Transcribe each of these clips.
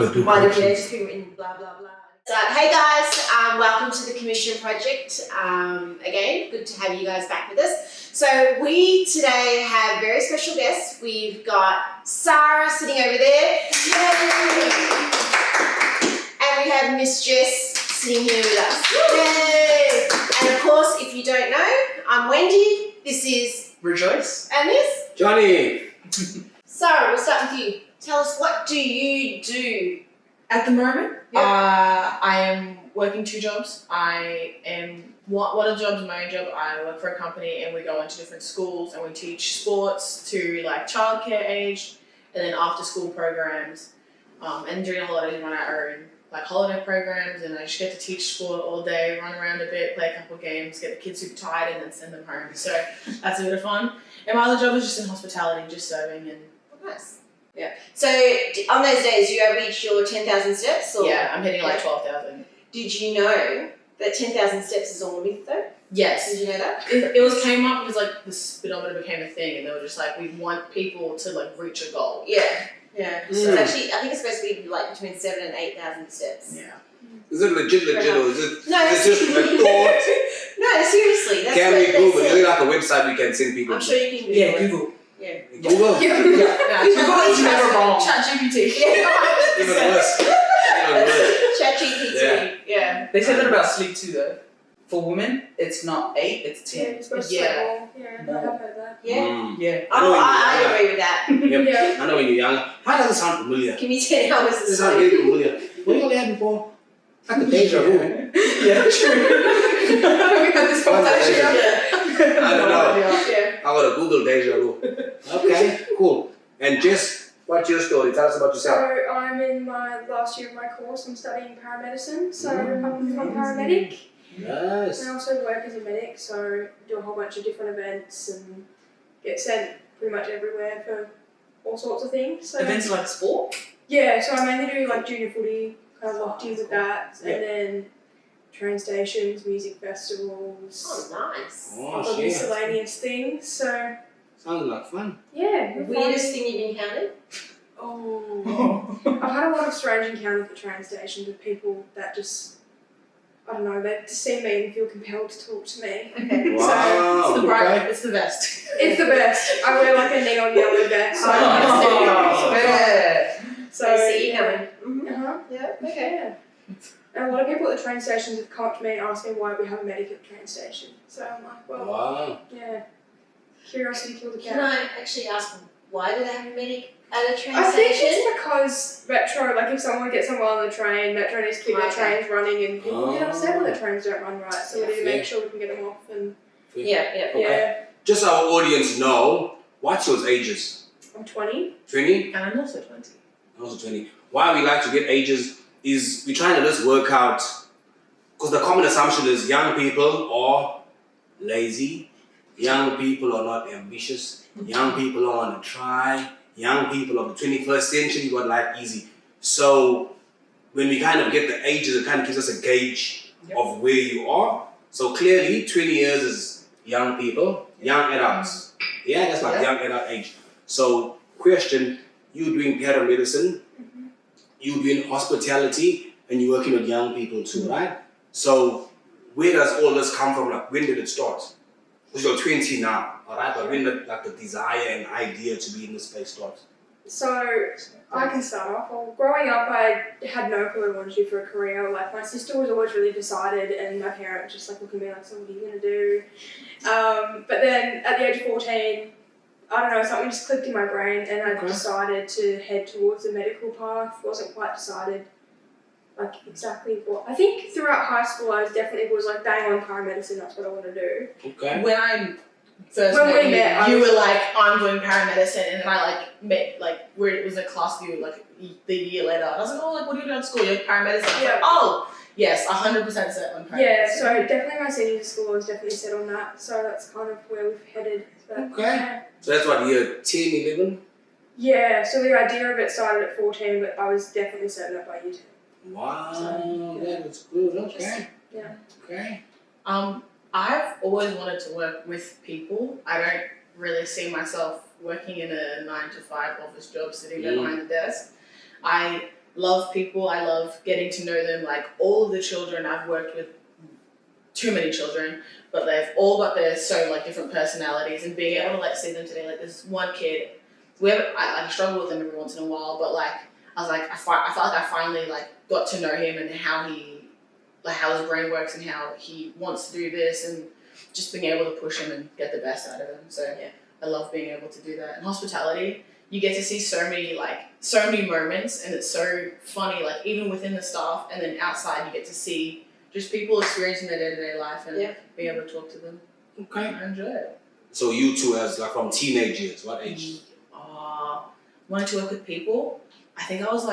gonna do Might have commission. just been written blah blah blah. So, hey guys, welcome to the Commission Project. Again, good to have you guys back with us. So we today have very special guests. We've got Sarah sitting over there. Yay! And we have Miss Jess sitting here with us. Yay! And of course, if you don't know, I'm Wendy. This is Rejoice. and this. Johnny. Sarah, we'll start with you. Tell us, what do you do? At the moment, Yep. I am working 2 jobs. One of the jobs is my own job. I work for a company and we go into different schools and we teach sports to like childcare age and then after school programs. And during the holidays we run our own like holiday programs and I just get to teach sport all day, run around a bit, play a couple of games, get the kids super tired and then send them home. So that's a bit of fun. And my other job is just in hospitality, just serving and Nice. Yeah. So on those days, you reach your 10,000 steps? Or? yeah, I'm hitting like 12,000. Did you know that 10,000 steps is all a myth though? Yes. Did you know that? It came up because like the speedometer became a thing and they were just like, we want people to like reach a goal. Yeah. Yeah. So it's actually, I think it's supposed to be like between 7,000 and 8,000 steps. Yeah. Is it legit or is it, No, is it just a thought? No, seriously. That's Can what we they Google? Is said. it like a website we can send people I'm to? sure you can Google Yeah, it. Google. Yeah. Google? Yeah, Google is never wrong. ChatGPT. Even worse. Even worse. ChatGPT. Yeah. They say that about sleep too, though. For women, it's not 8, it's 10. You're supposed to Yeah. sleep more. Yeah, I have heard that. Yeah. Mm. Yeah. Oh, I agree with that. Yep. Yeah. I know when you're younger. Why does it sound familiar? Give me 10 hours of This sounds sleep. really familiar. What have you had before? Like a deja vu. Yeah, true. We had this conversation. I don't know. Yeah. I got a Google deja vu. Okay, cool. And Jess, what's your story? Tell us about So yourself. I'm in my last year of my course. I'm studying paramedicine. So I'm a paramedic. Nice. I also work as a medic. So do a whole bunch of different events and get sent pretty much everywhere for all sorts of things. So Events like sport? yeah. So I mainly do like junior footy, kind of locked in with that, Yeah. and then train stations, music festivals, Oh, nice. Oh, other shit. miscellaneous things. So Sounds like fun. yeah. The we're fine. weirdest thing you've encountered? Oh. I've had a lot of strange encounters at train stations with people that just, I don't know, they just see me and feel compelled to talk to me. Okay. Wow. It's the okay. bright, it's the best. It's the best. I wear like a neon yellow vest. So Oh, yeah. So I see you yeah. coming. Uh-huh. Yeah, okay. Yeah. And a lot of people at the train stations have come up to me and asked me why we have a medic at the train station. So I'm like, well, Wow. yeah. Curiosity killed the cat. Can I actually ask, why do they have a medic at a train I think station? it's because Metro, like if someone gets someone on the train, Metro needs to keep their Okay. trains running and people get upset when Oh. the trains don't run right. So we need to make sure we can get them off and Yeah. Okay. yeah. Just so our audience know, what's your ages? I'm 20. 20? And I'm also 20. Also 20. Why we like to get ages is we're trying to just work out, because the common assumption is young people are lazy, young people are not ambitious, young people don't want to try, young people of the 21st century got life easy. So when we kind of get the ages, it kind of gives us a gauge of where you are. So clearly 20 years is young people, young adults. Yeah, that's like young adult age. So question, you doing paramedicine, you doing hospitality, and you're working with young people too, right? So where does all this come from? Like when did it start? Because you're 20 now, alright? But when did like the desire and idea to be in this space start? So I can start off. Well, growing up, I had no clue what I wanted to do for a career. Like my sister was always really decided, and my parents just like looking at me like, "So what are you gonna do?" But then at the age of 14, I don't know, something just clicked in my brain, and I decided to head towards the medical path. Wasn't quite decided, like exactly what. I think throughout high school, I was like bang on paramedicine. That's what I want to do. Okay. When I first When we met met, I you, you was were like, I'm doing paramedicine, and then I like met like where it was a class view like the year later. I was like, oh, like what are you doing at school? You're paramedicine. I was Yeah. like, oh, yes, 100% set on paramedicine. Yeah, so definitely my senior school, I was definitely set on that. So that's kind of where we've headed. But, Okay. So that's what, year 10, 11? Yeah, so the idea of it started at 14, but I was definitely set up by year 10. Wow, So, that is good. Okay. Yeah. Okay. I've always wanted to work with people. I don't really see myself working in a 9 to 5 office job sitting there behind the desk. I love people. I love getting to know them. Like all of the children I've worked with, too many children, but they've all got their different personalities, and being able to see them today. Like there's one kid, I struggle with him every once in a while, but I felt like I finally got to know him and how his brain works and how he wants to do this, and just being able to push him and get the best out of him. So I love being able to do that. And hospitality, you get to see so many moments, and it's so funny, even within the staff, and then outside you get to see just people experiencing their day-to-day life and being able to talk to them. Okay. I enjoy it. So you two, as from teenage years, what age? Wanted to work with people. I think I was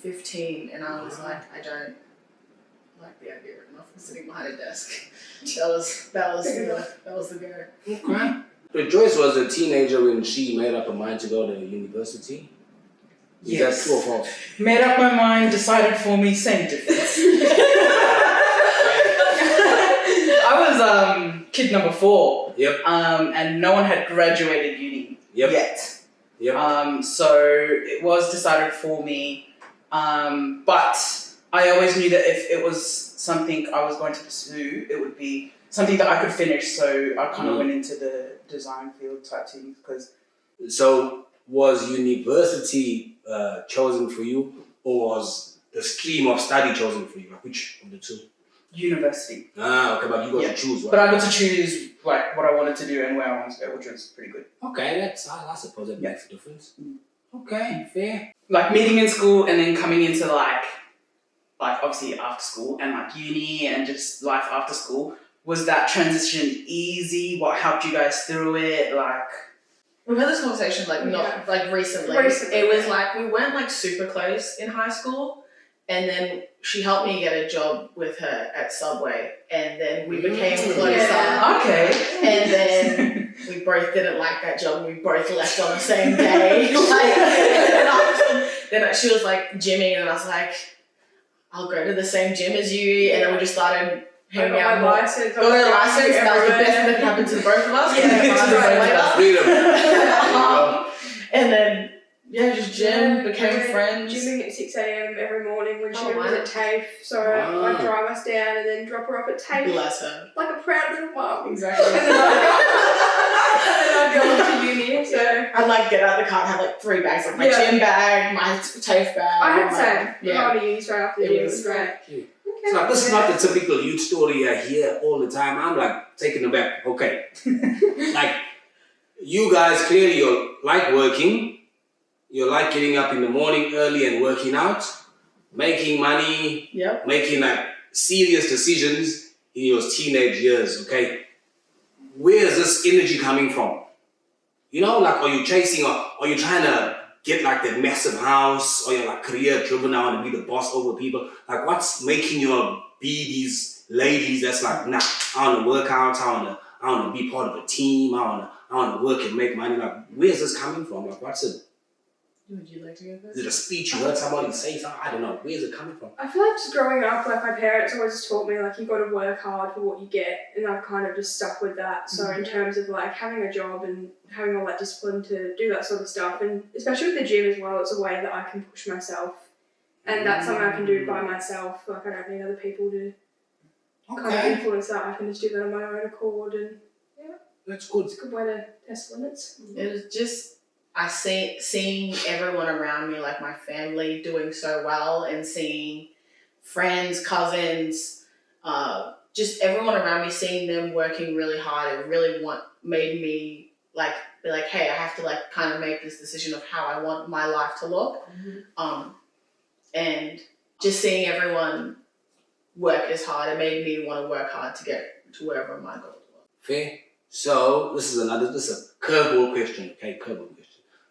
15, and I was I don't like the idea enough of sitting behind a desk. That was the go. Okay. So Joyce was a teenager when she made up her mind to go to university. Is that true or false? Made up my mind, decided for me, same difference. I was kid number 4. Yep. And no one had graduated uni yet. Yep. So it was decided for me. But I always knew that if it was something I was going to pursue, it would be something that I could finish. So I kind of went into the design field type thing. So was university chosen for you, or was the stream of study chosen for you? Which of the two? University. Okay, but you got to choose one. But I got to choose what I wanted to do and where I wanted to go, which was pretty good. Okay, I suppose that makes a difference. Okay, fair. Meeting in school and then coming into obviously after school and uni and just life after school. Was that transition easy? What helped you guys through it? We've had this conversation recently. It was we weren't super close in high school, and then she helped me get a job with her at Subway, and then we became closer. Yeah. Okay. And then we both didn't like that job, and we both left on the same day. Then she was gymming, and I was I'll go to the same gym as you, and then we just started hanging out more. Got a license, that was the best thing that happened to both of us. And then just gym, became friends. Gymming at 6 a.m. every morning when she was at TAFE. So I'd drive us down and then drop her off at TAFE. Bless her. Like a proud little mum. Exactly. And then I'd go off to uni. So I'd get out of the car and have 3 bags, my gym bag, my TAFE bag. I had the same. I went to uni straight after the gym. It was great. So this is not the typical youth story I hear all the time. I'm taken aback. Okay. You guys clearly you like working. You like getting up in the morning early and working out, making money, making serious decisions in your teenage years, okay? Where is this energy coming from? Are you chasing or are you trying to get that massive house, or you're career driven now and be the boss over people? What's making you be these ladies that's nah, I want to work out, I want to be part of a team, I want to work and make money. Where's this coming from? What's it? Would you like to go first? Is it a speech you heard somebody say something? I don't know. Where's it coming from? I feel just growing up, my parents always taught me you've got to work hard for what you get, and I've kind of just stuck with that. So in terms of having a job and having all that discipline to do that sort of stuff, and especially with the gym as well, it's a way that I can push myself, and that's something I can do by myself. I don't need other people to kind of influence that. I can just do that on my own accord, and that's good. It's a good way to test limits. It was just seeing everyone around me, my family, doing so well, and seeing friends, cousins, just everyone around me, seeing them working really hard, it really made me be hey, I have to kind of make this decision of how I want my life to look. And just seeing everyone work as hard, it made me want to work hard to get to wherever my goals were. Fair. So this is a curveball question. Okay, curveball question.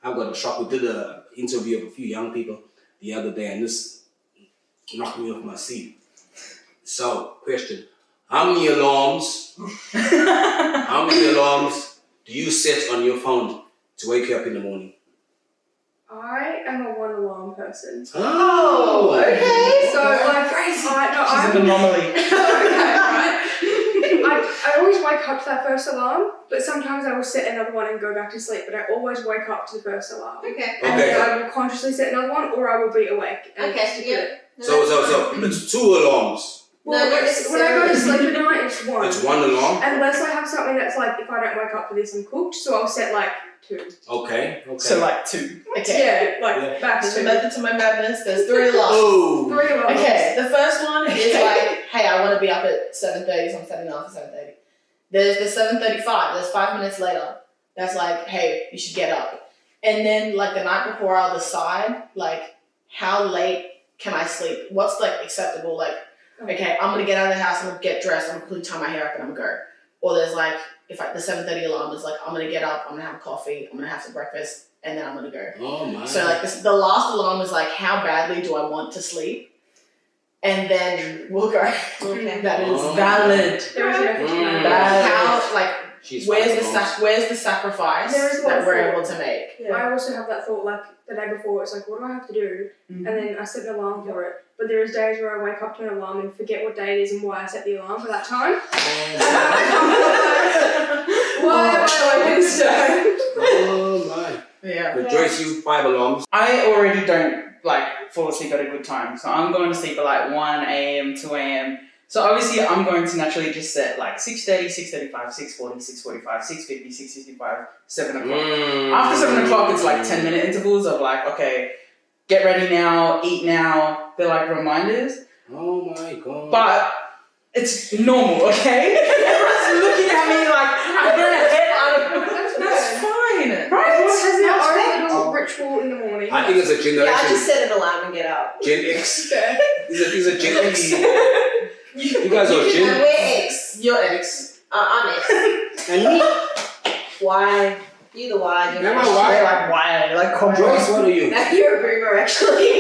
I've got a shock. We did an interview of a few young people the other day, and this knocked me off my seat. So, question: How many alarms do you set on your phone to wake you up in the morning? I am a 1 alarm person. Oh, okay. So crazy. She's an anomaly. Okay, right. I always wake up to that first alarm, but sometimes I will set another one and go back to sleep, but I always wake up to the first alarm. Okay. And then I will consciously set another one, or I will be awake. And stick with it. So it's 2 alarms. Well, No, not when I go to sleep at night, it's one. It's 1 alarm. Unless I have something that's like, if I don't wake up for this, I'm cooked, so I'll set like 2. Okay. So like 2. Okay. Yeah, like back There's to a method to my madness. There's 3 alarms. Oh. 3 alarms. Okay, the first one is like, hey, I want to be up at 7:30, so I'm setting alarm for 7:30. There's the 7:35. There's 5 minutes later. That's like, hey, you should get up. And then like the night before, I'll decide like how late can I sleep? What's like acceptable? Like, okay, I'm gonna get out of the house. I'm gonna get dressed. I'm gonna quickly tie my hair up and I'm gonna go. Or there's like, if the 7:30 alarm is like, I'm gonna get up. I'm gonna have coffee. I'm gonna have some breakfast, and then I'm gonna go. Oh my. So like the last alarm is like, how badly do I want to sleep? And then we'll go. Okay. That is Oh. valid. There is a method to Mm. that. How like She's where's fine, the alarms. where's the sacrifice There is a lot that of we're thought. able to make? I also have that thought like the day before, it's like, what do I have to do? And then I set an alarm for it. But there is days where I wake up to an alarm and forget what day it is and why I set the alarm for that time. Why am I like this day? Oh my. Yeah. But Joyce, you 5 alarms. I already don't like fall asleep at a good time. So I'm going to sleep at like 1 a.m., 2 a.m. So obviously I'm going to naturally just set like 6:30, 6:35, 6:40, 6:45, 6:50, 6:55, 7 o'clock. After 7 o'clock, it's like 10-minute intervals of like, okay, get ready now, eat now. They're like reminders. Oh my god. But it's normal, okay? Everyone's looking at me like I'm going to head out of That's fine. Everyone right? has their That's own little ritual in the morning. I think it's a generation. Yeah, I just set an alarm and get up. Gen X. Okay. These are Gen X. You guys are No, Gen. we're X. Your ex. I'm X. And me? Y. You the Y. You're Am I the Y? They're like why? Like Joyce, what are you? No, you're a boomer actually.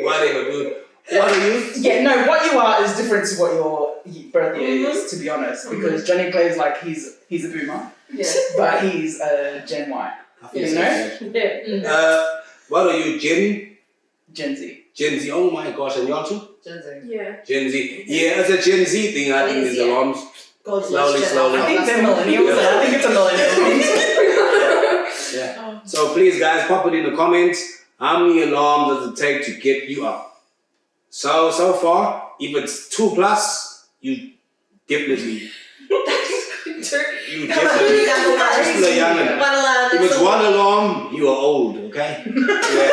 Whatever, dude. What are you? Yeah, no, what you are is different to what your birth year is, to be honest. Because Johnny Clay is like, he's a boomer, Yeah. but he's a Gen Y. I feel You so know? bad. Yeah. What are you? Gen Z. Gen Z. Oh my gosh, and y'all too? Gen Z. Yeah. Gen Z. Yeah, it's a Gen Z thing. I think these Yeah. alarms. God Slowly, bless Gen slowly. Alpha. I think That's they're the- millennials. I think it's a millennial. Yeah. So please, guys, pop it in the comments. How many alarms does it take to get you up? So far, if it's 2+, you definitely. You Come on, definitely. you're Still a youngin'. One alarm. If it's 1 alarm, you are old. Okay. Yeah.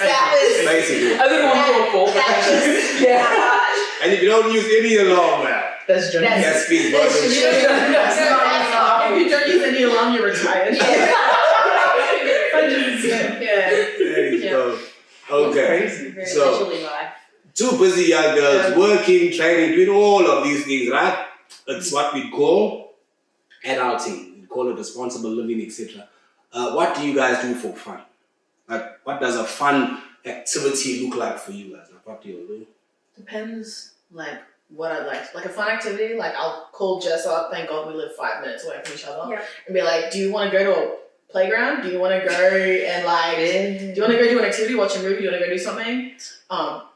That was. Basically. I did 144, but That yeah. And if you don't use any alarm, well, That's Johnny. That's- that's speed, bro. That's- If you don't use any alarm, you're retired. 100%. Yeah. There you go. Okay. Crazy. Very So- visually live. 2 busy young girls working, training, doing all of these things, right? It's what we call adulting. We call it responsible living, etc. What do you guys do for fun? Like, what does a fun activity look like for you guys? Like, what do you do? Depends, like, what I'd like. Like, a fun activity, like, I'll call Jess up, thank God we live 5 minutes away from each other, Yeah. and be like, do you want to go to a playground? Do you want to go and, like, do you want to go do an activity, watch a movie? Do you want to go do something?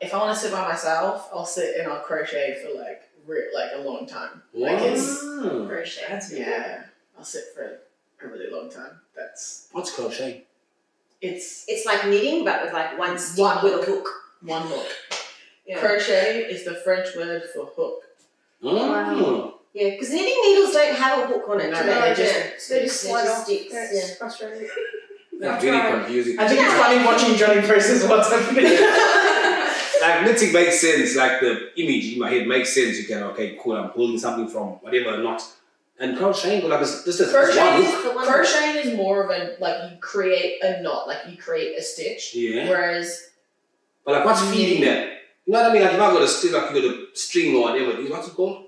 If I want to sit by myself, I'll sit and I'll crochet for, like a long time. Like, it's, Wow. Crochet. yeah, I'll sit for a really long time. What's crochet? It's It's like knitting, but with like one stick One with a hook. one hook. Yeah. Crochet is the French word for hook. Oh. Yeah, because knitting needles don't have a hook on it. No, do they they? just- They just slide off. sticks. That's Yeah. frustrating. That's really confusing. I think it's funny watching Johnny process what's happening. Like, knitting makes sense. Like, the image in my head makes sense. You can, okay, cool, I'm pulling something from whatever knot. And crocheting, like, this is Crochet one is, hook. The one crocheting is more of a, like, you create a knot, like you create a stitch. Yeah. Whereas, But, like, what's feeding that? You know what I mean? Like, if I got a string, like, you got a string or whatever, what's it called?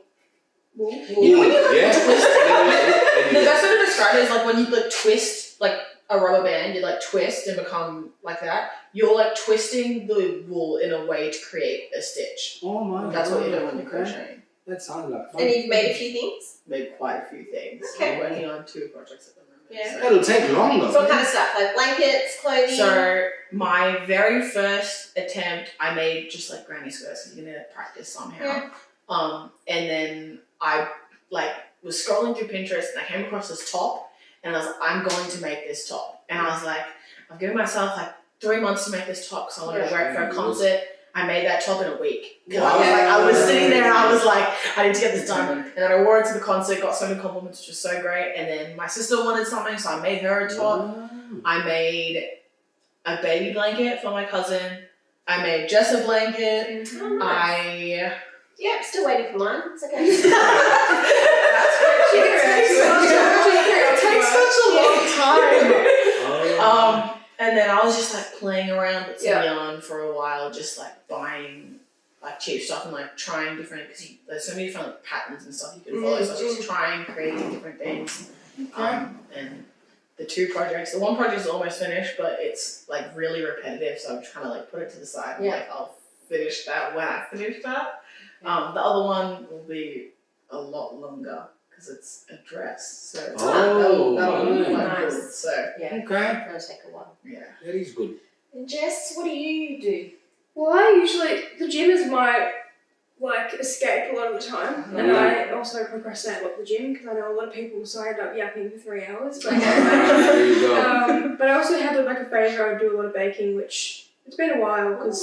you know when you like Yeah. twist, And the you- best way to describe it is like when you like twist like a rubber band, you like twist and become like that. You're like twisting the wool in a way to create a stitch. Oh my That's what God. you're doing when you're Okay. crocheting. That sounds like fun. And you've made a few things? Made quite a few things. Okay. I'm working on 2 projects at the moment. Yeah. That'll take longer. So what kind of stuff? Like blankets, clothing? So my very first attempt, I made just like granny skirts. You're gonna practice somehow. Yeah. And then I was scrolling through Pinterest and I came across this top and I was like, I'm going to make this top. And I was like, I've given myself 3 months to make this top because I wanted to wear it for a concert. I made that top in a week. I was sitting there and I was like, I need to get this done. And then I wore it to the concert, got so many compliments, which was so great. And then my sister wanted something, so I made her a top. I made a baby blanket for my cousin. I made Jess a blanket. Yeah, I'm still waiting for mine. It's okay. It takes such a long time. And then I was just playing around with some yarn for a while, just buying cheap stuff and trying different, because there's so many different patterns and stuff you can follow. So I was just trying, creating different things. And the one project is almost finished, but it's really repetitive. So I'm trying to put it to the side. And, I'll finish that when I finish that. The other one will be a lot longer because it's a dress. So that'll be nice. good. So It'll take a while. yeah. That is good. And Jess, what do you do? Well, I usually, the gym is my escape a lot of the time, and I also procrastinate a lot at the gym because I know a lot of people, so I end up yapping for 3 hours. But There you go. but I also have a phase where I do a lot of baking, which it's been a while because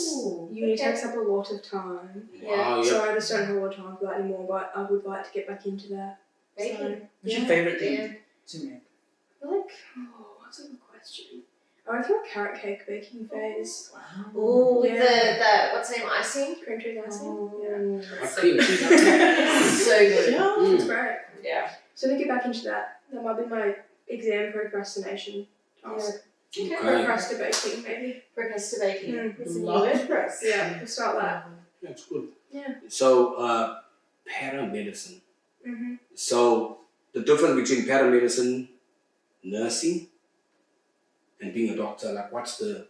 uni takes up a lot of time. Wow, So I just don't have a lot of time for that anymore, but I would like to get back into that. Baking. What's your favourite thing to make? What's a good question? I went through a carrot cake baking phase. Ooh, with the what's the name, icing? Cream cheese icing. Cream cheese. So good. It's great. Yeah. So to get back into that, that might be my exam procrastination task. Okay. Procrastinating, maybe. Procrastinating. It's a new Love word for us. Yeah, we'll start that. That's good. Yeah. So, paramedicine. Mm-hmm. So, the difference between paramedicine, nursing, and being a doctor, what's the...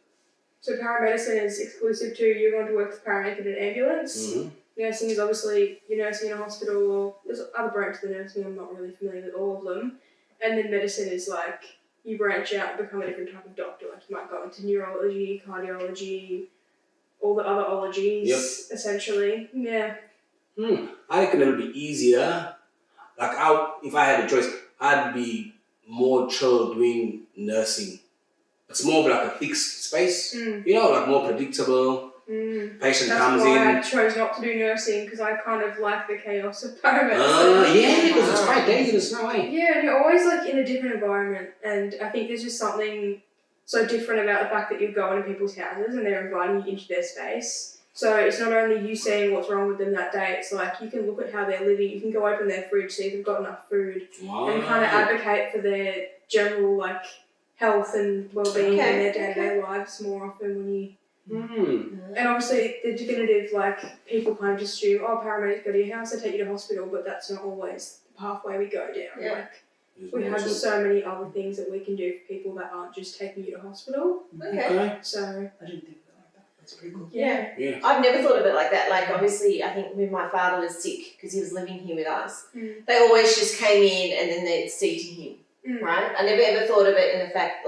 So paramedicine is exclusive to you're going to work as a paramedic in an ambulance. Nursing is obviously you're nursing in a hospital, or there's other branches of nursing, I'm not really familiar with all of them. And then medicine is you branch out and become a different type of doctor. You might go into neurology, cardiology, all the other ologies, essentially. Yeah. I reckon it would be easier. If I had a choice, I'd be more chill doing nursing. It's more of a fixed space, more predictable. Patient comes in. That's why I chose not to do nursing, because I kind of like the chaos of paramedicine. Because it's quite dangerous now, eh? Yeah, and you're always in a different environment, and I think there's just something so different about the fact that you're going to people's houses and they're inviting you into their space. So it's not only you seeing what's wrong with them that day, it's you can look at how they're living, you can go open their fridge, see if they've got enough food, and kind of advocate for their general health and well-being in their day-to-day lives more often when you... And obviously the definitive, people kind of just assume, paramedics go to your house, they take you to hospital, but that's not always the pathway we go down. Yeah. We have so many other things that we can do for people that aren't just taking you to hospital. Okay. So I didn't think of it like that. That's pretty cool. Yeah. I've never thought of it like that. Obviously, I think when my father was sick, because he was living here with us, they always just came in and then they'd see to him, right? I never ever thought of it in the fact,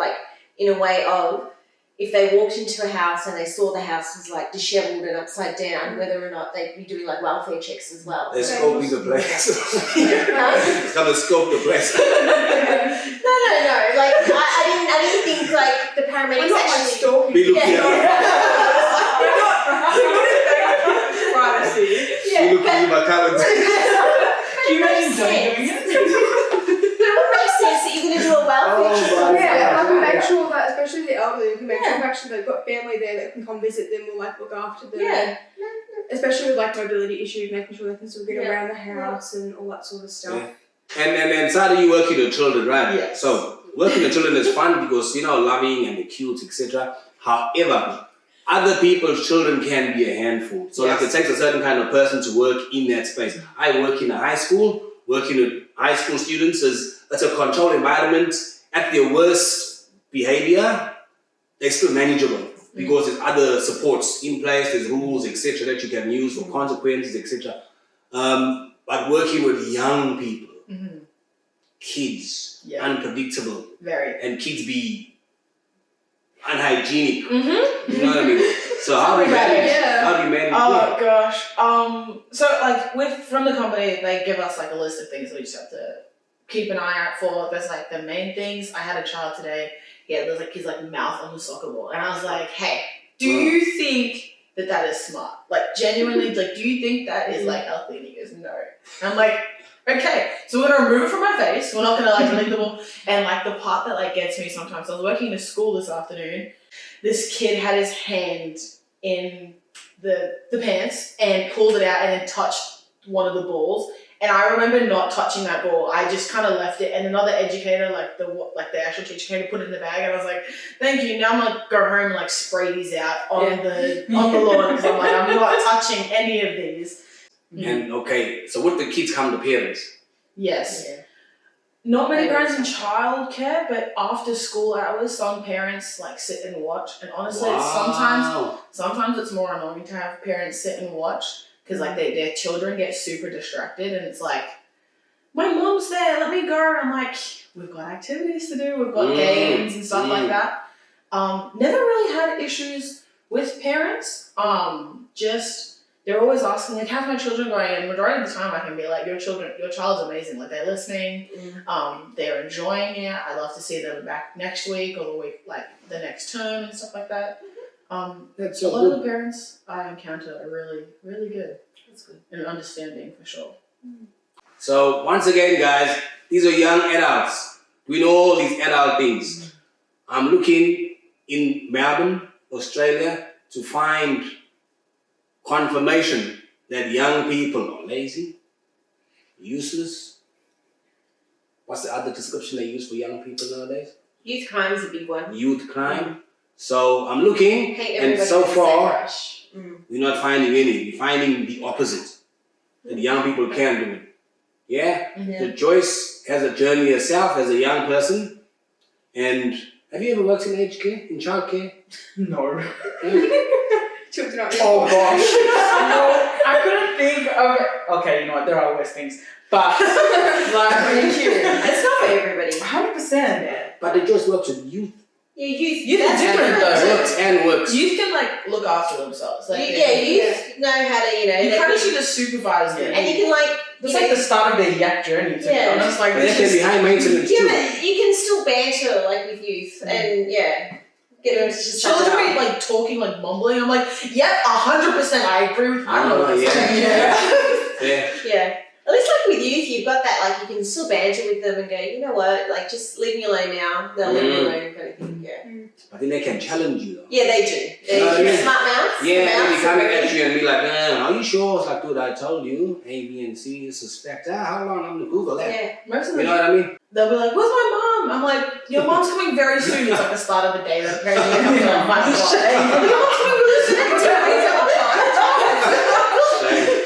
in a way of, if they walked into a house and they saw the house was dishevelled and upside down, whether or not they'd be doing welfare checks as well. They're scoping the place. It's going to scope the place. No. I didn't think the paramedics actually stalking. Be looking Privacy. Be looking at my calendar. Can you imagine doing it? But it would make sense that you're going to do a welfare check. Yeah, I can make sure that, especially the elderly, you can make sure actually they've got family there that can come visit them or look after them. Yeah. Especially with mobility issues, making sure they can still get around the house and all that sort of stuff. Yeah. And Sada, you work with children, right? Yes. So working with children is fun because loving and they're cute, etc. However, other people's children can be a handful. So it takes a certain kind of person to work in that space. I work in a high school. Working with high school students that's a controlled environment. At their worst behavior, they're still manageable because there's other supports in place, there's rules, etc. that you can use for consequences, etc. But working with young people, kids, unpredictable, Very. and kids be unhygienic. Mm-hmm. You know what I mean? So how do you manage? Yeah. How do you manage? Oh gosh. So like from the company, they give us like a list of things that we just have to keep an eye out for. There's like the main things. I had a child today. There's like his like mouth on the soccer ball, and I was like, hey, do you think that is smart? Like genuinely, like do you think that is like healthy? And he goes, no. And I'm like, okay, so we're gonna remove it from my face. We're not gonna like lick the ball. And like the part that like gets me sometimes. I was working in a school this afternoon. This kid had his hand in the pants and pulled it out and then touched one of the balls. And I remember not touching that ball. I just kind of left it. And another educator, like the actual teacher, came to put it in the bag. And I was like, "Thank you." Now I'm gonna go home and like spray these out on the lawn because I'm like, I'm not touching any of these. And okay, so with the kids come the parents. Yes. Yeah. Not many parents in childcare, but after school hours, some parents like sit and watch. And honestly, sometimes it's more annoying to have parents sit and watch because like their children get super distracted, and it's like, my mom's there, let me go. And I'm like, we've got activities to do, we've got games and stuff like that. Never really had issues with parents. Just. They're always asking, like, how's my children going? And the majority of the time I can be like, your child's amazing. Like, they're listening, they're enjoying it. I love to see them back next week or the week, like, the next term and stuff like that. That's a lot of the parents I encounter are really, really good. That's good. And understanding, for sure. So, once again, guys, these are young adults. We know all these adult things. I'm looking in Melbourne, Australia, to find confirmation that young people are lazy, useless. What's the other description they use for young people nowadays? Youth crime is a big one. Youth crime. So I'm looking, Paint and everybody so with the same far, brush. we're not finding any. We're finding the opposite. That young people can do it. Yeah? So Joyce has a journey herself as a young person. And have you ever worked in aged care, in childcare? No. Children are Oh gosh. No, I couldn't think of it. Okay, you know what? There are worse things. But like, It's not for everybody. 100%. But they just work with youth. Yeah, youth. Youth that's is different though. Works and works. Youth can like look after themselves. Like, youth know how to, you they kind of can- see the supervise them. and you can like, It's like the start of their yak journey, to be honest. Like, But they can be high maintenance yeah, too. but you can still banter like with youth, and get them to just suck it Children up. like talking, like mumbling. I'm like, yep, 100%. I agree with. I don't know what I'm saying. Yeah. At least like with youth, you've got that like you can still banter with them and go, you know what, like just leave me alone now. They'll leave me alone, kind of thing. Yeah. But then they can challenge you though. Yeah, they do. They You know what I mean? smart mouths. Yeah, mouths they be coming are at really- you and be like, are you sure? It's like, dude, I told you, A, B, and C, suspect. How long? I'm gonna Google that. Yeah. Most of You them, know what I mean? they'll be like, "Where's my mom?" I'm like, "Your mom's coming very soon." It's like the start of the day. Like, apparently, you're coming at 5 o'clock. Your mom's coming really soon.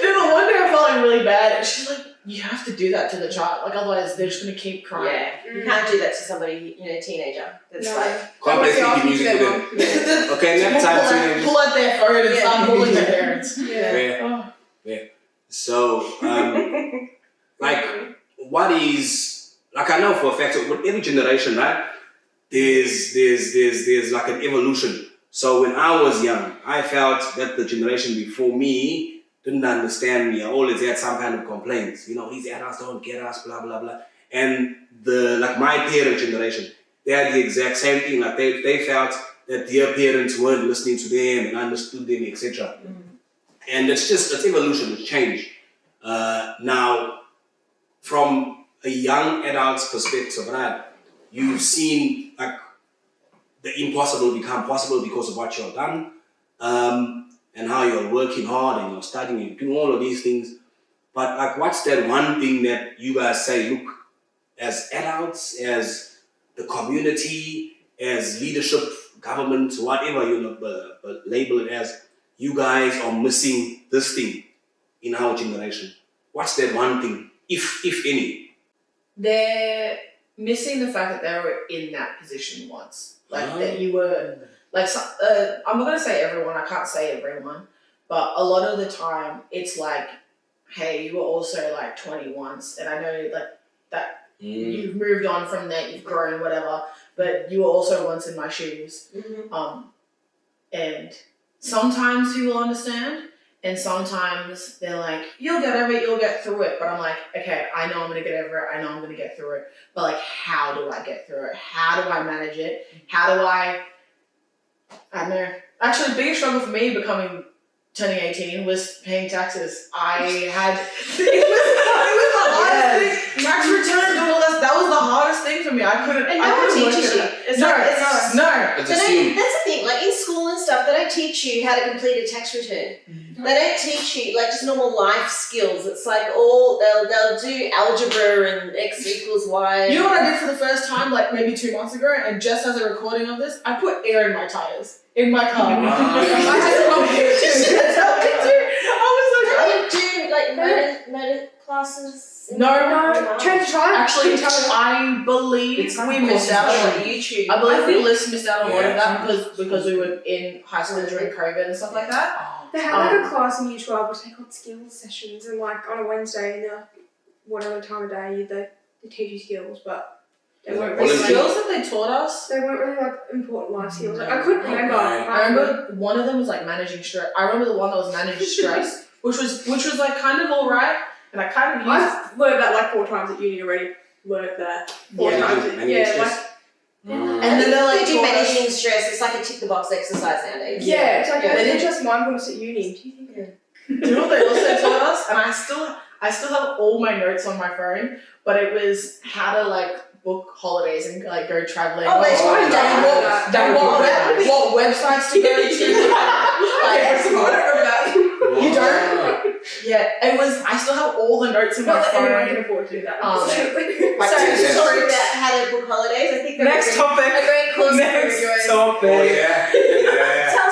Then the one day I felt like really bad, and she's like, "You have to do that to the child, like otherwise they're just gonna keep crying." Yeah. You can't do that to somebody, teenager. That's like Can't play sneaky music with them. Okay, next time teenagers. Pull out their phone and start calling their parents. Yeah. So, like, what is, like, I know for a fact that with every generation, right, there's like an evolution. So when I was young, I felt that the generation before me didn't understand me. I always had some kind of complaints. These adults don't get us, blah, blah, blah. And my parent generation, they had the exact same thing. Like they felt that their parents weren't listening to them and understood them, etc. And it's evolution, it's change. Now, from a young adult's perspective, right, you've seen like the impossible become possible because of what you've done, and how you're working hard and you're studying and doing all of these things. But like, what's that one thing that you guys say, look, as adults, as the community, as leadership, government, whatever you label it as, you guys are missing this thing in our generation? What's that one thing, if any? They're missing the fact that they were in that position once. Like that you were, like, I'm not going to say everyone, I can't say everyone, but a lot of the time it's like, hey, you were also like 20 once, and I know like that You've moved on from that, you've grown, whatever. But you were also once in my shoes. And sometimes people understand, and sometimes they're like, you'll get over it, you'll get through it. But I'm like, okay, I know I'm going to get over it, I know I'm going to get through it. But like, how do I get through it? How do I manage it? How do I don't know. Actually, the biggest struggle for me turning 18 was paying taxes. It was the hardest thing. Tax return and all that was the hardest thing for me. I couldn't. And no one teaches you. No. It's assumed. That's the thing. Like in school and stuff, they don't teach you how to complete a tax return. They don't teach you like just normal life skills. It's like they'll do algebra and x equals y. You know what I did for the first time, like maybe 2 months ago, and just as a recording of this, I put air in my tires in my car. I had to pump it too. I was do like motor classes. No. Trying to try. Actually, I believe we missed out on YouTube. I believe we missed out on a lot of that because we were in high school during COVID and stuff like that. They had like a class in Year 12 which they called skills sessions, and like on a Wednesday and whatever time of day they teach you skills, but they weren't The really skills that they taught us. They weren't really like important life skills. Like, I couldn't remember. I remember one of them was like managing stress. I remember the one that was managing stress, which was like kind of alright, and I kind of used. I've learned that like 4 times at uni already. Learned that 4 times. And then they do managing stress. It's like a tick the box exercise nowadays. Yeah, it's like they teach us mindfulness at uni. Do you know what they also taught us? And I still have all my notes on my phone, but it was how to like book holidays and like go traveling. Oh, they taught you what websites to go to. You don't? Yeah, it was. I still have all the notes in my phone. Everyone can afford to do that. Sorry about how to book holidays. I think Next topic. A great course. Next topic. Oh yeah.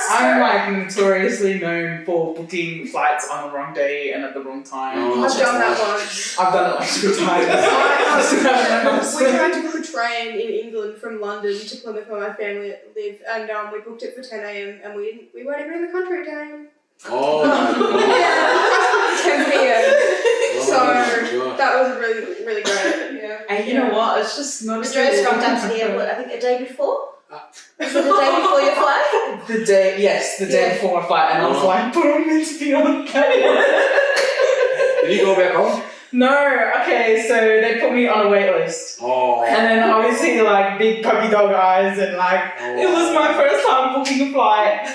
I'm like notoriously known for booking flights on the wrong day and at the wrong time. I've done that once. I've done it like 2 times. We tried to book a train in England from London to Plymouth where my family live, and we booked it for 10 a.m. and we weren't even in the country at 10 a.m. Oh my god. 10 p.m. Oh, that was really, really great. Yeah. And you know what? It's just not. Madras rocked up to the airport, I think a day before. Was it the day before your flight? The day before my flight, and I was like, but I'm meant to be on camera. Did you go back home? No, okay, so they put me on a wait list. Oh. And then obviously like big puppy dog eyes and like it was my first time booking a flight.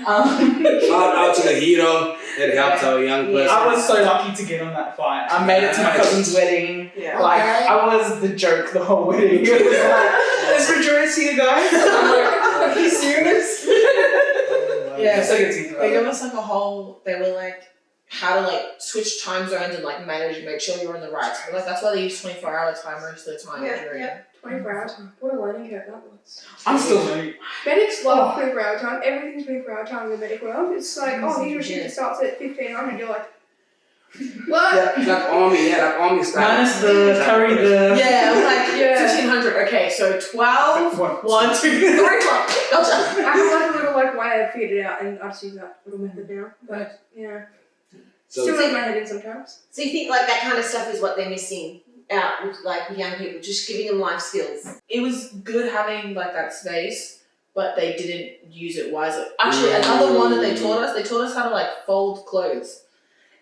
Shout out to the hero that helped our young person. I was so lucky to get on that flight. I made it to my cousin's wedding. Yeah. Like I was the joke the whole wedding. It was like, is Rejoice here, guys? I'm like, are you serious? Yeah, so good to they gave us like a whole. They were like how to like switch time zones and like manage and make sure you're in the right time. Like that's why they use 24-hour time most of the time. Yeah. 24-hour time. What a learning curve that was. I'm still learning. Medics love 24-hour time. Everything's 24-hour time in the medic world. It's like, oh, here's your shift that starts at 1500. You're like, what? Like army, like army style. Minus the curry, the... Yeah, I was like, Yeah. 1500. Okay, so 12, 1, 2, 3 o'clock. Gotcha. I have like a little like way I figured it out, and I just use that little method now. But yeah, So still leave my head in sometimes. So you think like that kind of stuff is what they're missing out with like with young people, just giving them life skills? It was good having like that space, but they didn't use it wisely. Actually, another one that they taught us how to like fold clothes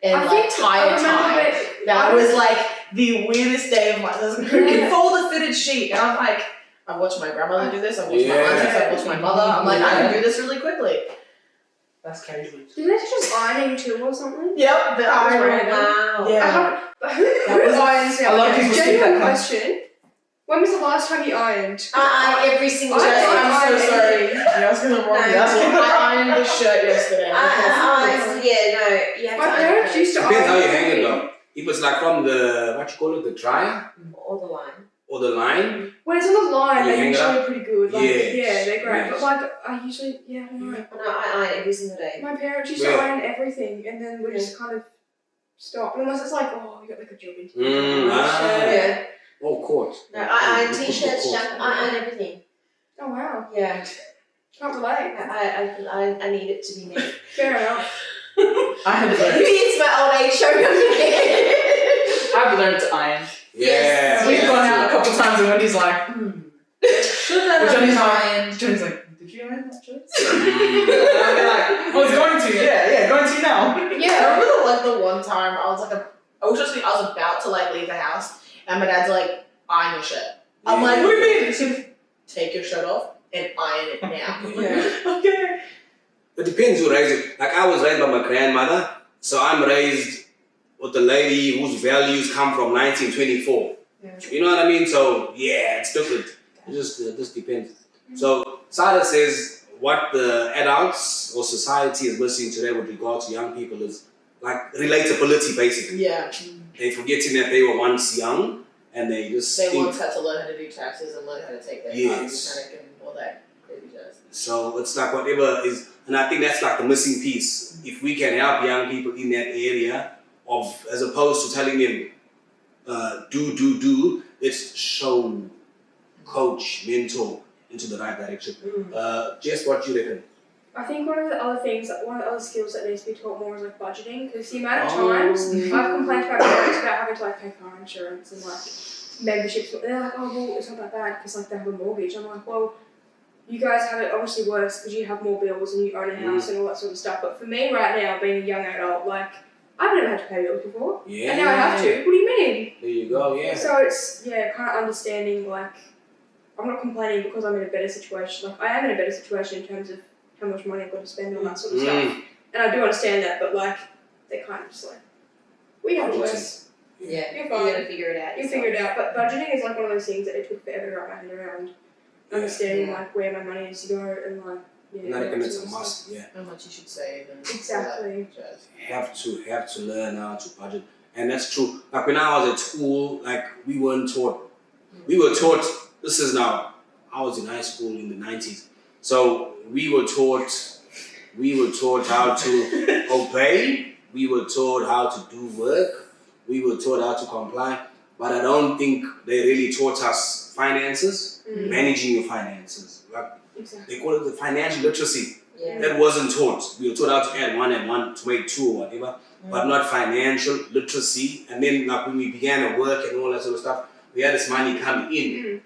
and like tie a tie. That was like the weirdest day of my life. Who can fold a fitted sheet? And I'm like, I watched my grandmother do this. I watched my aunties. I watched my mother. I'm like, I can do this really quickly. That's crazy. Did they teach us ironing too or something? Yep, the iron. Wow. Yeah. Who irons now? A lot of people skip Genuine that part. question. When was the last time you ironed? Every single I day. I'm so sorry. Yeah, I was gonna wrong you. I ironed the shirt yesterday. Yeah, no. My parents used to depends how you iron hang it everything. though. If it's like from the what you call it, the dryer Or the line. or the line. When it's on the line, You they're hang it usually up? pretty good. Like, Yes. yeah, they're great. Yes. But like, I usually, I don't know. No, I iron every single day. My parents used to Yeah. iron everything, and then we just kind of stop. Unless it's like, oh, you got like a job into Yeah. Oh, of course. No, I iron t-shirts, jackets, I iron everything. Oh wow, Yeah. can't relate. I need it to be me. Fair enough. I have learned. It's my old age showing up again. I've learned to iron. Yeah. We've gone out a couple times and Wendy's like, Should that But Johnny's have Johnny's like, did you iron that dress? I'll be like, I was going to, going to now. yeah, I remember the one time I was about to leave the house and my dad's like, iron your shirt. I'm like, what do you mean? He's like, take your shirt off and iron it now. Okay. It depends who raised it. Like I was raised by my grandmother, so I'm raised with a lady whose values come from 1924. You know what I mean? So yeah, it's different. It just depends. So Sada says what the adults or society is missing today with regard to young people is like relatability, basically. Yeah. They're forgetting that they were once young and they just They think. once had to learn how to do taxes and learn how to take their Yes. cars and all that crazy jazz. So it's like whatever is, and I think that's like the missing piece. If we can help young people in that area of, as opposed to telling them, do, it's show, coach, mentor into the right direction. Just what you reckon? I think one of the other skills that needs to be taught more is like budgeting, because the amount of times I've complained to my parents about having to like pay car insurance and like memberships. They're like, oh well, it's not that bad because like they have a mortgage. I'm like, well, you guys have it obviously worse because you have more bills and you own a house and all that sort of stuff. But for me right now, being a young adult, like I've never had to pay bills before, Yeah. and now I have to. What do you mean? There you go, yeah. So it's kind of understanding like I'm not complaining because I'm in a better situation. Like I am in a better situation in terms of how much money I've got to spend on that sort of stuff, and I do understand that. But like they're kind of just like we have it worse. Yeah, You're you fine. gotta figure it out. You figure it out. But budgeting is like one of those things that it took forever to wrap my head around. Understanding like where my money is to go and like I reckon it's a must, yeah. How much you should save and Exactly. all that jazz. Have to learn how to budget. And that's true. Like when I was at school, like we weren't taught. We were taught, this is now, I was in high school in the 90s. So we were taught how to obey. We were taught how to do work. We were taught how to comply. But I don't think they really taught us finances, managing your finances. Like Exactly. they call it the financial literacy. Yeah. That wasn't taught. We were taught how to add 1 and 1 to make 2 or whatever, but not financial literacy. And then like when we began to work and all that sort of stuff, we had this money coming in.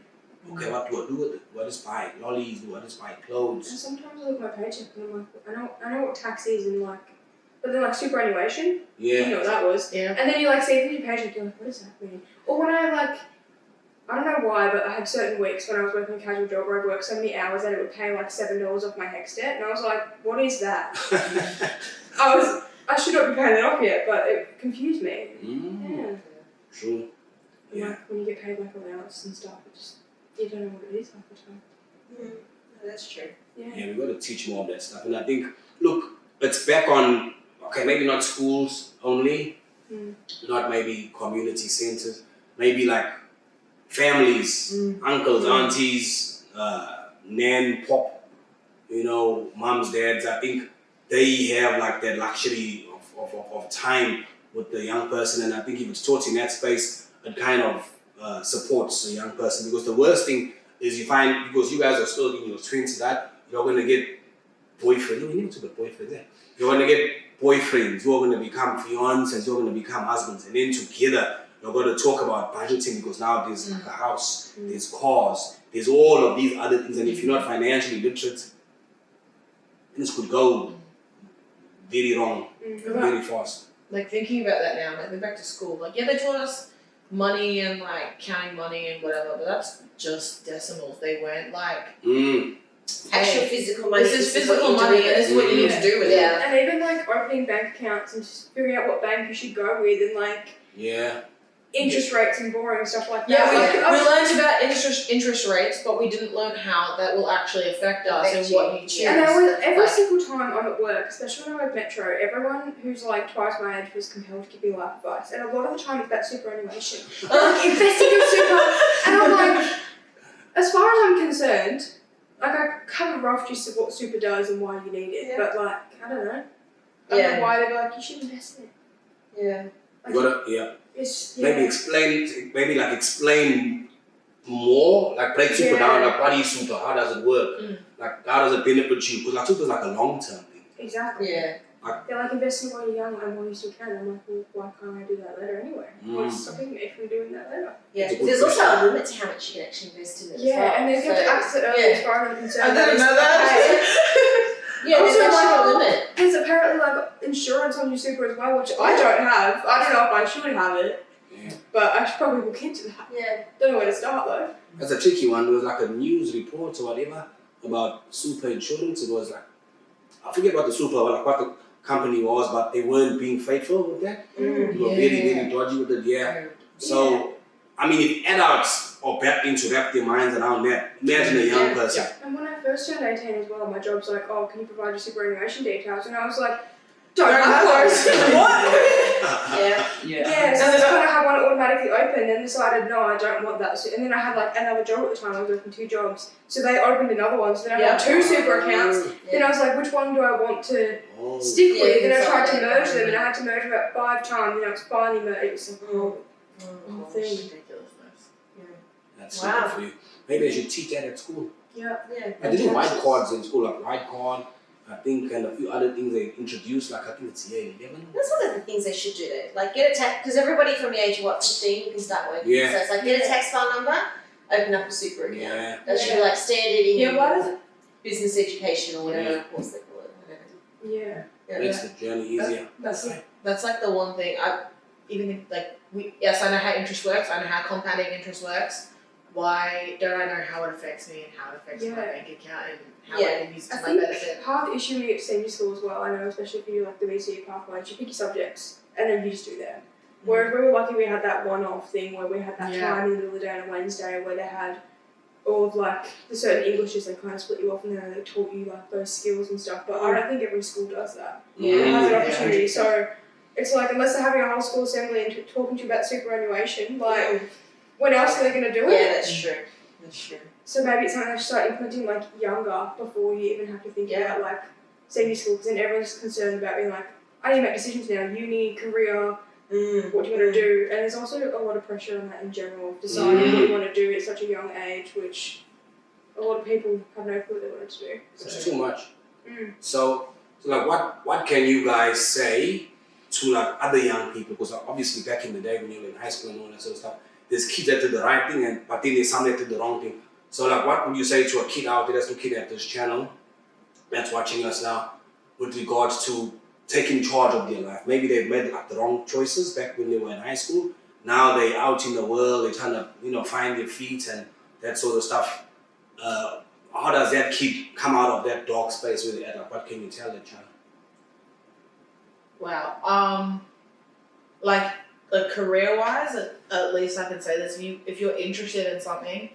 Okay, what do I do with it? What is buy lollies? What is buy clothes? And sometimes I look at my paycheck and I'm like, I know what tax is and like, but then like superannuation, you Yeah. know what that was. Yeah. And then you like see it in your paycheck, you're like, what does that mean? Or when I like, I don't know why, but I had certain weeks when I was working a casual job where I'd work so many hours that it would pay like $7 off my HEX debt, and I was like, what is that? I should not be paying that off yet, but it confused me. Yeah. True. And like when you get paid like allowance and stuff, it just you don't know what it is half the time. That's true. Yeah. Yeah, we've got to teach more of that stuff. And I think, look, it's back on, okay, maybe not schools only, not maybe community centers, maybe like families, uncles, aunties, nan, pop, you know, moms, dads. I think they have like that luxury of time with the young person. And I think if it's taught in that space, it kind of supports the young person. Because the worst thing is you find, because you guys are still in your 20s, that you're going to get boyfriends. You need to get boyfriends there. You're going to get boyfriends. You're going to become fiancés. You're going to become husbands. And then together, you're going to talk about budgeting, because now there's like a house, there's cars, there's all of these other things. And if you're not financially literate, things could go very wrong, very fast. Like thinking about that now, like back to school, like yeah, they taught us money and like counting money and whatever, but that's just decimals. They weren't like Actual physical money. this is physical money and this is what you need to do with it. And even like opening bank accounts and just figuring out what bank you should go with, and like interest rates and boring stuff like Yeah, that. we learned about interest rates, but we didn't learn how that will actually affect us and what you choose. And there was every single time I'm at work, especially when I'm at Metro, everyone who's like twice my age was compelled to give me life advice. And a lot of the time it's about superannuation. Like investing in super. And I'm like, as far as I'm concerned, like I have a rough gist of what super does and why you need it. But like, I don't know. I don't know why they're like, you should invest in it. Yeah. Like, You gotta, it's, maybe explain more, like break super down, like what is super, how does it work, like how does it benefit you, because like super is like a long-term thing. Exactly. Yeah. They're like investing while you're young and while you still can. I'm like, well, why can't I do that later anyway? What's stopping me from doing that later? Yeah, It's a good there's also question. a limit to how much you can actually invest in it as well. And then you have to access it early as far as I'm concerned. I didn't know that. Yeah, there's Also, actually a like, limit. There's apparently like insurance on your super as well, which I don't have. I don't know if I should have it, but I should probably look into that. Yeah. Don't know where to start though. That's a tricky one. There was like a news report or whatever about super insurance. It was like, I forget what the super, like what the company was, but they weren't being faithful with that. They were really dodgy with it, So, I mean, if adults are back to wrap their minds around that, imagine a young person. And when I first turned 18 as well, my job's like, oh, can you provide your superannuation details? And I was like, don't have those. Yeah. Yeah, so I just kind of had one automatically open and decided, no, I don't want that. So, and then I had like another job at the time, I was working 2 jobs. So they opened another one, so then I had 2 super accounts. Then I was like, which one do I want to stick with? Then I tried to merge them and I had to merge about 5 times and I was finally merged. It was like, whole thing. Ridiculousness. That's super for you. Maybe I should teach that at school. Yeah. I did white cards in school, like white card, I think, and a few other things they introduced, like I think it's year 11. That's one of the things they should do though. Like get a tax, because everybody from the age of 15 can start working. Yeah. So it's like get a tax file number, open up a super account. Yeah. That should be like standard in why does it? business education or whatever course they call it. Yeah. Makes the journey easier. That's like the one thing I even like I know how interest works, I know how compounding interest works. Why don't I know how it affects me and how it affects my bank account and how I can use it to my benefit? Part of the issue when you get to senior school as well, I know, especially if you do like the VCE pathways, you pick your subjects and then you just do them. Whereas we were lucky we had that one-off thing where we had that time in the middle of the day on a Wednesday where they had all of like the certain Englishes, they kind of split you off and then they taught you like those skills and stuff. But I don't think every school does that. It has an opportunity. So it's like unless they're having a whole school assembly and talking to you about superannuation, like when else are they going to do it? Yeah, that's true. That's true. So maybe it's something I should start implementing like younger before you even have to think about like senior school, because then everyone's concerned about being like, I need to make decisions now, uni, career, what do you want to do? And there's also a lot of pressure on that in general, deciding what you want to do at such a young age, which a lot of people have no clue what they want to do. It's too much. So like what can you guys say to like other young people? Because obviously back in the day when you were in high school and all that sort of stuff, there's kids that did the right thing, but then there's some that did the wrong thing. So like what would you say to a kid out there that's looking at this channel, that's watching us now, with regards to taking charge of their life? Maybe they've made like the wrong choices back when they were in high school. Now they're out in the world, they're trying to find their feet and that sort of stuff. How does that kid come out of that dark space where they're at? Like, what can you tell that child? Wow. Like career-wise, at least I can say this: if you're interested in something,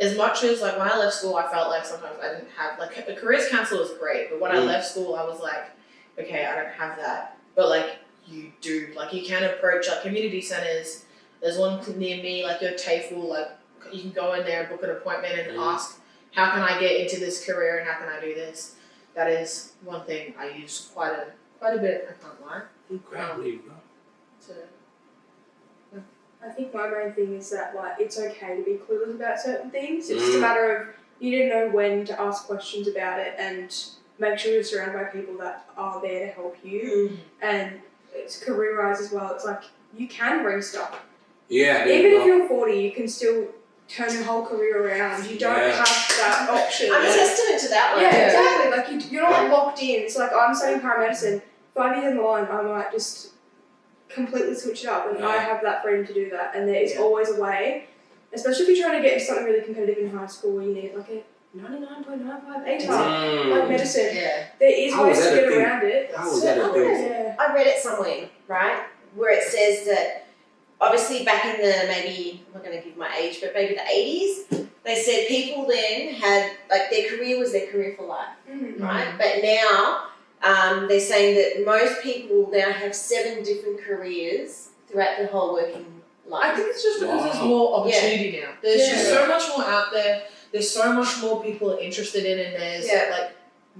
as much as like when I left school, I felt like sometimes I didn't have like a careers counselor was great, but when I left school, I was like, okay, I don't have that. But like you do, like you can approach like community centers. There's one near me, like your TAFE, like you can go in there and book an appointment and ask, how can I get into this career and how can I do this? That is one thing I use quite a bit. I can't lie. There you go. I think my main thing is that like it's okay to be clueless about certain things. It's just a matter of you need to know when to ask questions about it and make sure you're surrounded by people that are there to help you. And it's career-wise as well. It's like you can bring stuff. Yeah. Even if you're 40, you can still turn your whole career around. You don't have that option. I'm a testament to that one. Yeah, exactly. Like you're not locked in. It's like I'm studying paramedicine. 5 years in the line, I might just completely switch it up, and I have that freedom to do that. And there is always a way, especially if you're trying to get into something really competitive in high school where you need like a 99.95 ATAR, like medicine. Yeah. There is ways to get around it. How was that a thing? Yeah. I read it somewhere, right, where it says that obviously back in the maybe, I'm not going to give my age, but maybe the 80s, they said people then had, like their career was their career for life, right? But now they're saying that most people now have 7 different careers throughout their whole working life. I think it's just because there's more opportunity now. There's just so much more out there. There's so much more people interested in, and there's like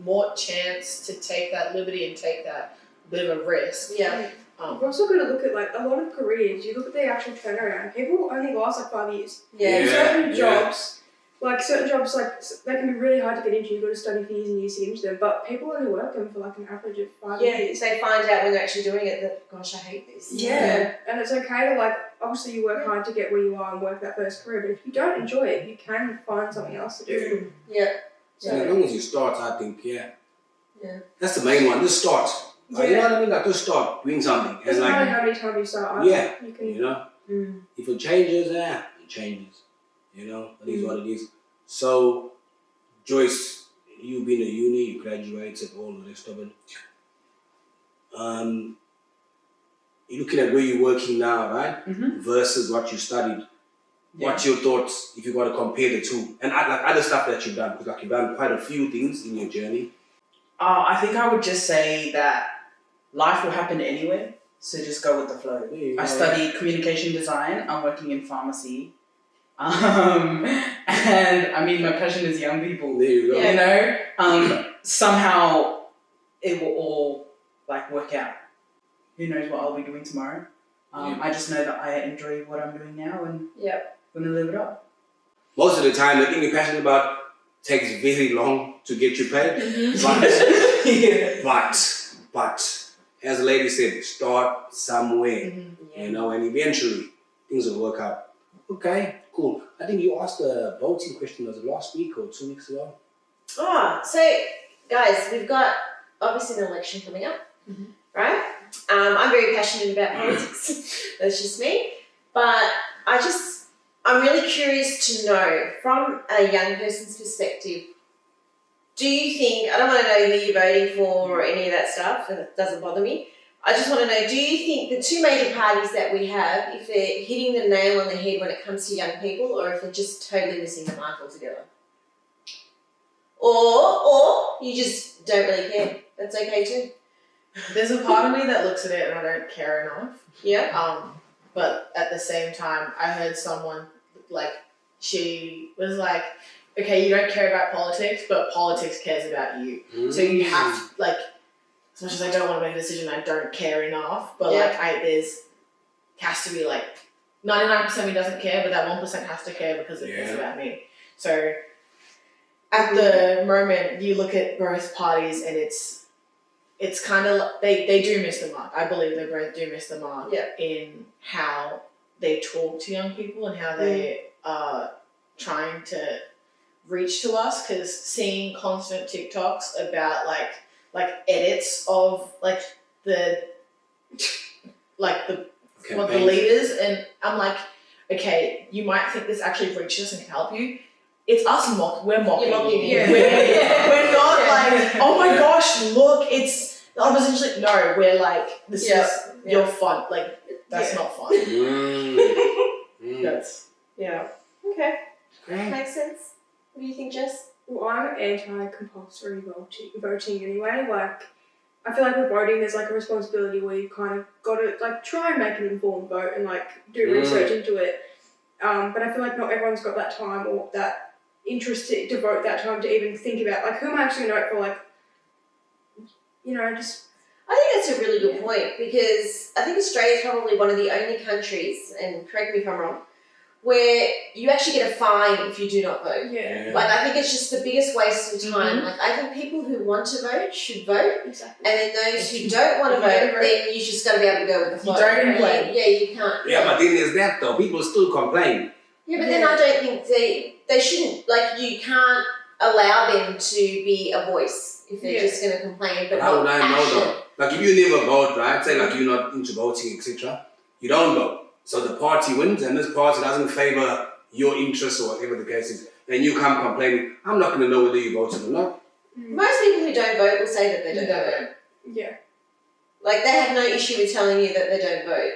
more chance to take that liberty and take that bit of a risk. You've also got to look at like a lot of careers. You look at the actual turnaround. People only last like 5 years. Certain jobs, like certain jobs, like they can be really hard to get into. You've got to study for years and years to get into them. But people only work them for like an average of 5 years. They find out when they're actually doing it that, gosh, I hate this. Yeah, and it's okay to like, obviously you work hard to get where you are and work that first career, but if you don't enjoy it, you can find something else to do. Yeah. So as long as you start, I think, Yeah. that's the main one. Just start. Yeah. You know what I mean? Like, just start doing something. And Doesn't like, matter how many times you start. yeah, You can. you know, Mm. if it changes, it changes. You know, it is what it is. So, Joyce, you've been at uni, you graduated, all the rest of it. You're looking at where you're working now, right? Versus what you studied. What's your thoughts if you got to compare the two? And like other stuff that you've done, because like you've done quite a few things in your journey. I think I would just say that life will happen anywhere, so just go with the flow. I studied communication design. I'm working in pharmacy. And I mean, my passion is young people. There you go. You know, somehow it will all like work out. Who knows what I'll be doing tomorrow? I just know that I enjoy what I'm doing now and I'm gonna live it up. Most of the time, the thing you're passionate about takes very long to get you paid. But as the lady said, start somewhere. You know, and eventually things will work out. Okay, cool. I think you asked a voting question, was it last week or 2 weeks ago? So guys, we've got obviously an election coming up, right? I'm very passionate about politics. That's just me. But I'm really curious to know from a young person's perspective, do you think, I don't want to know who you're voting for or any of that stuff, and it doesn't bother me. I just want to know, do you think the two major parties that we have, if they're hitting the nail on the head when it comes to young people, or if they're just totally missing the mark altogether? Or you just don't really care. That's okay too. There's a part of me that looks at it and I don't care enough. Yeah. But at the same time, I heard someone, like, she was like, okay, you don't care about politics, but politics cares about you. So you have to, like, as much as I don't want to make a decision, I don't care enough. But has to be like 99% of me doesn't care, but that 1% has to care because it cares about me. So at the moment, you look at both parties and it's kind of, they do miss the mark. I believe they both do miss the mark in how they talk to young people and how they are trying to reach to us, because seeing constant TikToks about like edits of the leaders, and I'm like, okay, you might think this actually reaches us and can help you. It's us we're mocking you. We're not like, oh my gosh, look, it's the opposition. No, we're like, this is your fun. Like, that's not fun. That's Okay. Makes sense. What do you think, Jess? Well, I'm anti-compulsory voting anyway. Like, I feel like with voting, there's like a responsibility where you kind of got to like try and make an informed vote and like do research into it. But I feel like not everyone's got that time or that interest to devote that time to even think about like who am I actually going to vote for. Like, you know, just. I think that's a really good point, because I think Australia is probably one of the only countries, and correct me if I'm wrong, where you actually get a fine if you do not vote. Like, I think it's just the biggest waste of time. Like, I think people who want to vote should vote. Exactly. And then those who don't want to vote, then you just got to be able to go with the flow. You don't complain. Yeah, you can't. Yeah, but then there's that though. People still complain. Yeah, but then I don't think they shouldn't, like, you can't allow them to be a voice if they're just going to complain, but how not would I know passionate. though? Like, if you never vote, right? Say like you're not into voting, etc. You don't vote. So the party wins, and this party doesn't favour your interests or whatever the case is. And you come complaining, I'm not going to know whether you voted or not. Most people who don't vote will say that they don't vote. Yeah. Like, they have no issue with telling you that they don't vote,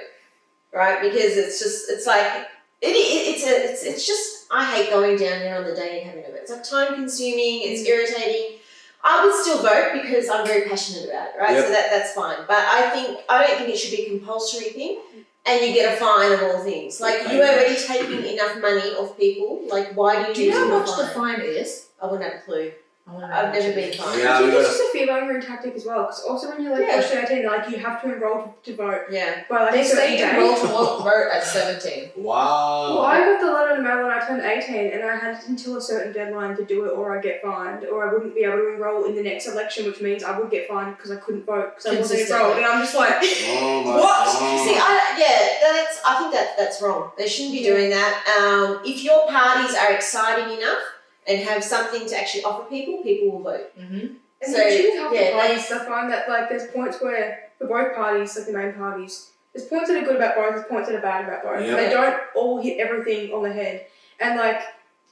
right? Because it's like, it's just, I hate going down there on the day and having to vote. It's like time consuming, it's irritating. I would still vote because I'm very passionate about it, right? Yep. So that's fine. But I don't think it should be a compulsory thing, and you get a fine of all things. Like, you're already taking enough money off people. Like, why do you Do you know need how a much the fine is? I wouldn't have a clue. I've never been fined. Yeah, I think we it's gotta- just a fear-mongering tactic as well, because also when you're like Yeah. 18, like you have to enroll to vote Yeah. by like They a certain say date. enroll to vote at 17. Wow. Well, I got the letter in the mail when I turned 18, and I had until a certain deadline to do it, or I'd get fined, or I wouldn't be able to enroll in the next election, which means I would get fined because I couldn't vote because I wasn't Consistently. enrolled. And I'm just like, Oh my What? God. See, I think that's wrong. They shouldn't be doing that. If your parties are exciting enough and have something to actually offer people, people will vote. Mm-hmm. and So, literally half yeah, the parties, I find that like there's points where for both parties, like the main parties, there's points that are good about both, there's points that are bad about both. Yep. They don't all hit everything on the head. And like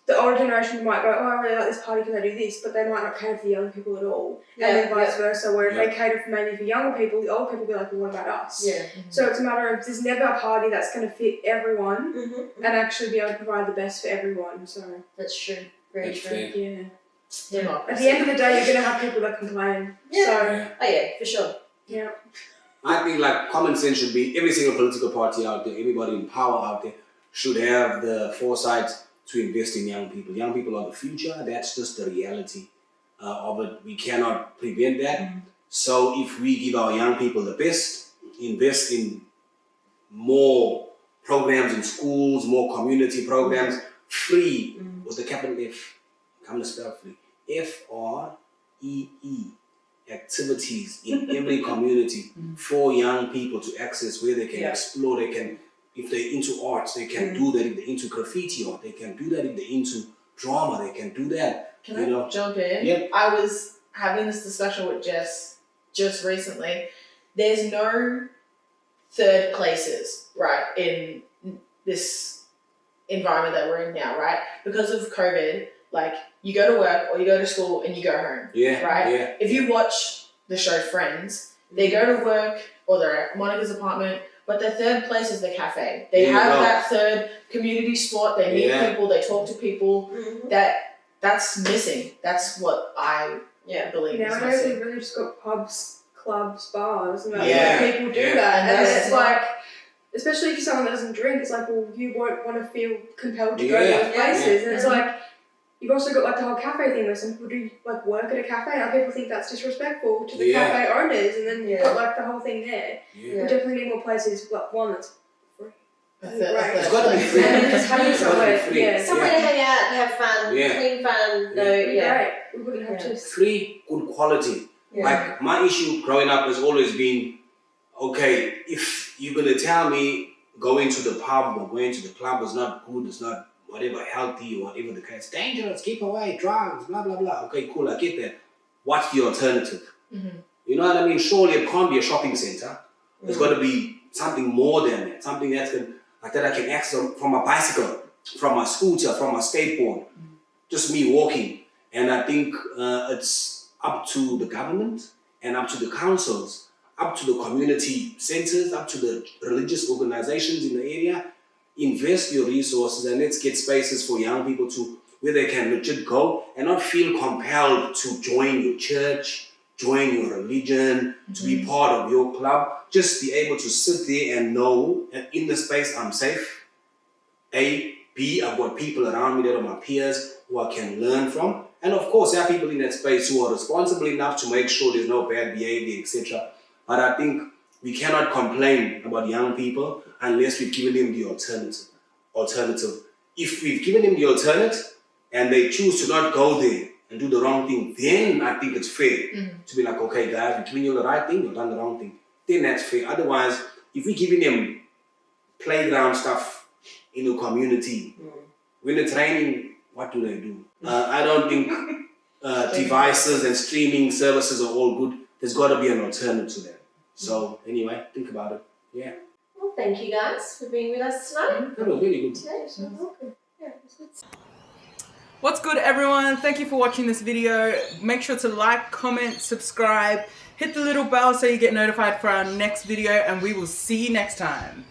the older generation might go, oh, I really like this party because I do this, but they might not cater for the young people at all. Yeah, And then vice versa, where if Yeah. they cater for mainly for younger people, the old people will be like, well, what about us? Yeah. So it's a matter of there's never a party that's going to fit everyone Mm-hmm. and actually be able to provide the best for everyone. So That's true. Very That's true. fair. yeah. Democracy. At the end of the day, you're going to have people that complain. Yeah. So Yeah. Oh yeah, for sure. yeah. I think like common sense should be every single political party out there, everybody in power out there should have the foresight to invest in young people. Young people are the future. That's just the reality of it. We cannot prevent that. So if we give our young people the best, invest in more programs in schools, more community programs, free with the capital F. Come to spell free. FREE. Activities in every community for young people to access where they can explore, they can, if they're into arts, they can do that. If they're into graffiti art, they can do that. If they're into drama, they can do that. Can you I know? jump in? Yep. I was having this discussion with Jess just recently. There's no third places, right, in this environment that we're in now, right? Because of COVID, like you go to work or you go to school and you go home. Yeah, Right. yeah. If you watch the show Friends, they go to work or they're at Monica's apartment, but their third place is the cafe. They There you have go. that third community spot. They meet Yeah. people. They talk to people. Mm-hmm. That's missing. That's what I believe is Nowadays, missing. we've really just got pubs, clubs, bars, and Yeah, people do yeah. that. And And that's it's not- like, especially if you're someone that doesn't drink, it's like, well, you won't want to feel compelled to go to Yeah, those places. And it's Mhm. like, you've also got like the whole cafe thing where some people do like work at a cafe, and other people think that's disrespectful to the Yeah. cafe owners, and then you've got like the whole thing there. Yeah. We definitely need more places, like one that's A Right. third It's gotta be place. free. and then just having It's gotta be somewhere, free. yeah, Somewhere to hang out, have fun, Yeah. clean fun. No, it'd be yeah. great. We wouldn't have Yeah. to. Free, good quality. Yeah. Like my issue growing up has always been, okay, if you're gonna tell me going to the pub or going to the club is not good, it's not whatever healthy or whatever the case, dangerous, keep away, drugs, blah blah blah. Okay, cool, I get that. What's the alternative? Mhm. You know what I mean? Surely it can't be a shopping center. There's got to be something more than that. Something that's that I can access from my bicycle, from my scooter, from my skateboard. Just me walking. And I think it's up to the government and up to the councils, up to the community centers, up to the religious organizations in the area. Invest your resources and let's get spaces for young people to where they can legit go and not feel compelled to join your church, join your religion, to be part of your club. Just be able to sit there and know that in the space I'm safe. A, B, I've got people around me that are my peers who I can learn from. And of course, there are people in that space who are responsible enough to make sure there's no bad behavior, etc. But I think we cannot complain about young people unless we've given them the alternative. If we've given them the alternative and they choose to not go there and do the wrong thing, then I think it's fair to be like, okay, guys, we're giving you the right thing, you've done the wrong thing. Then that's fair. Otherwise, if we're giving them playground stuff in the community, when it's raining, what do they do? I don't think devices and streaming services are all good. There's got to be an alternative to that. So anyway, think about it. Yeah, Well, thank you guys for being with us tonight. that was really good. Today, so welcome. Yeah, it was good. What's good, everyone? Thank you for watching this video. Make sure to like, comment, subscribe, hit the little bell so you get notified for our next video, and we will see you next time.